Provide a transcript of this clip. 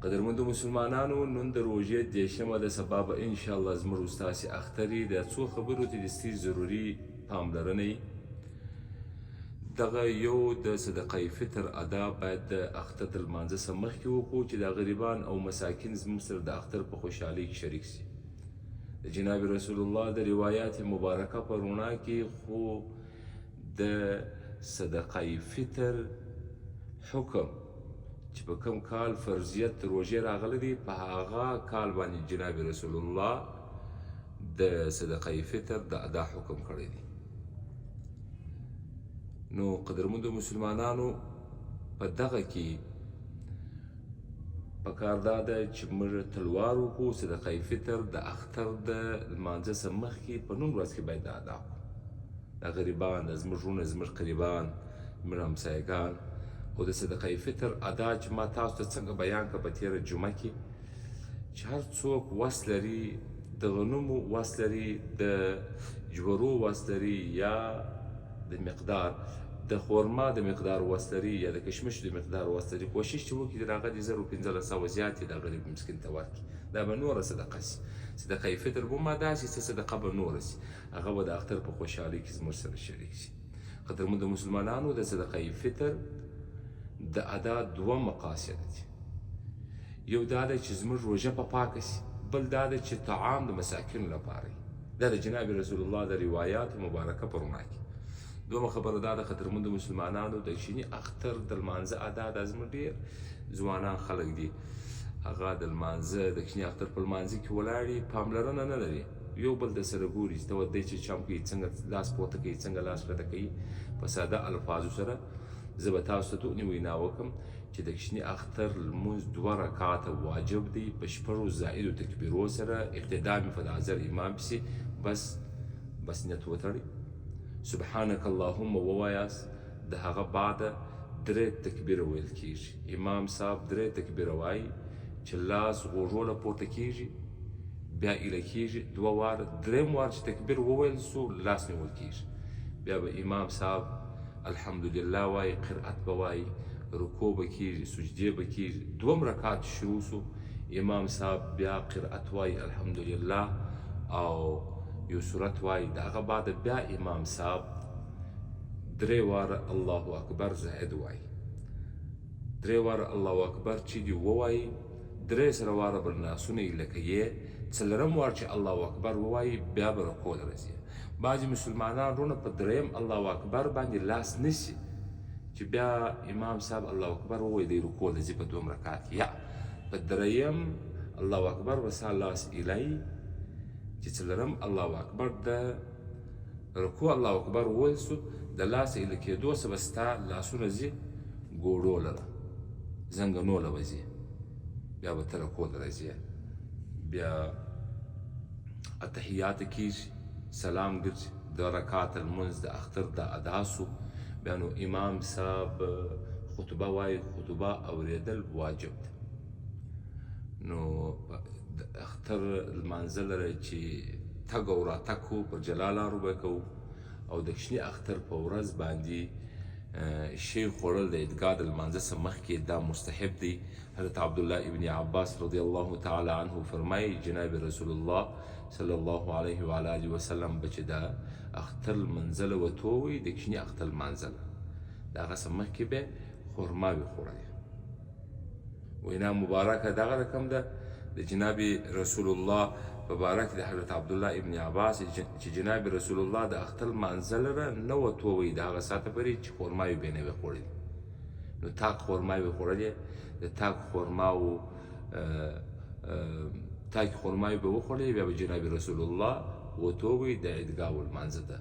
قدرمندو مسلمانانو نن د روژې دېرشمه ده، سبا به انشاءالله زموږ ستاسې اختر وي. د څو خبرو ته د ستې ضروري پاملرنه دغه یو د صدقه فطر ادا باید د اختر د لمانځه څخه مخکې وکړو چې دا غریبان او مساکین زموږ سره د اختر په خوشحالۍ کې شریک سي. د جناب رسول الله د روایات مبارکه په رڼا کې خو د صدقه فطر حکم چې په کوم کال فرضیت روژې راغلی دی، په هغه کال باندې جناب رسول الله د صدقه فطر د ادا حکم کړی دی. نو قدرمندو مسلمانانو په دغه کې پکار دا ده چې موږ تلوار وکړو صدقه فطر د اختر د لمانځه څخه مخکې په نن ورځ کې باید ادا کړو. دا غریبان، زموږ وروڼه، زموږ قریبان، زموږ همسایګان او د صدقه فطر ادا چې ما تاسو ته څنګه بیان کړه په تېره جمعه کې چې هر څوک وس لري، د غنمو وس لري، د جوارو وس لري، یا د مقدار د خورما د مقدار وس لري، یا د کشمش د مقدار وس لري، کوشش چې وکړي د هغه د 1500 زیات یې د غریب مسکین ته ورکړي. دا به نوره صدقه سي. صدقه فطر به ما داسې څه صدقه به نوره سي، هغه به د اختر په خوشحالۍ کې زموږ سره شریک سي. قدرمندو مسلمانانو د صدقه فطر د ادا دوه مقاصد دي. یو دا ده چې زموږ روژه په پاکه سي، بل دا ده چې طعام د مساکینو لپاره وي. دا د جناب رسول الله د روایاتو مبارکه په رڼا کې. دومره خبره دا ده قدرمندو مسلمانانو د چیني اختر د لمانځه ادا دا زموږ ډېر ځوانان خلک دي، هغه د لمانځه د چیني اختر په لمانځه کې ولاړ پاملرنه نه لري، یو بل د سره ګوري چې ته دی چې چم کوي، څنګه لاس پورته کوي، څنګه لاس ښکته کوي. په ساده الفاظو سره زه به تاسو ته دغه وینا وکړم چې د کشني اختر لمونځ 2 رکعاته واجب دی په شپږو زائدو تکبیرو سره. اقتدا مې په حاضر امام پسې بس نیت وتړئ، سبحانک اللهم ووایاست، د هغه بعده 3 تکبیره ویل کیږي. امام صاحب 3 تکبیره وایي چې لاس غوږو له پورته کیږي، بیا ایله کیږي 2 واره، 3 وار چې تکبیر وویل سو لاس نیول کیږي، بیا به امام صاحب الحمدلله وایي، قرأت به وایي، رکوع به کیږي، سجدې به کیږي. 2 رکعات شروع سو، امام صاحب بیا قرأت وایي الحمدلله او یو سورت وایي. د هغه بعد بیا امام صاحب 3 واره الله اکبر زائد وایي. 3 واره الله اکبر چې دی ووایي، 3 سره واره بل ناسونه یې لکه یې، 4 وار چې الله اکبر ووایي بیا به رکوع ته راځي. بعضې مسلمانان رونه په 3 الله اکبر باندې لاس نیسي چې بیا امام صاحب الله اکبر ووایي دی رکوع ته ځي په 2 رکعات کې، یا په 3 الله اکبر وسا لاس ایلی چې 4 الله اکبر د رکوع الله اکبر وویل سو، د لاس ایله کېدو څه به ستا لاسونه ځي ګوړو لره، زنګنو له به ځي، بیا به ته رکوع ته راځي، بیا اتحیات کیږي، سلام ګرځي، 2 رکعات لمونځ د اختر د ادا سو. بیا نو امام صاحب خطبه وایي، خطبه اوریدل واجب ده. نو د اختر لمانځه لره چې تګ او راتګ کوو پر جلا لارو به کوو، او د کشني اختر په ورځ باندې شی خوړل د عیدګاه د لمانځه څخه مخکې دا مستحب دی. حضرت عبدالله ابن عباس رضی الله تعالی عنه فرمایي جناب رسول الله صلی الله علیه و آله وسلم به چې دا اختر لمانځه له وتو وي، د کشني اختر لمانځه له د هغه څخه مخکې به خرما وي خوړلې. وینا مبارکه دغه رقم ده د جناب رسول الله په باره کې د حضرت عبدالله ابن عباس چې جناب رسول الله د اختر لمانځه لره نه وتو وي د هغه ساعته پورې چې خرما یې بې نه وي خوړلې. نو تاک خرما یې خوړلې، د تاک خرماو تاک خرما یې به وخوړلې، بیا به جناب رسول الله وتو وي د عیدګاه لمانځه ته.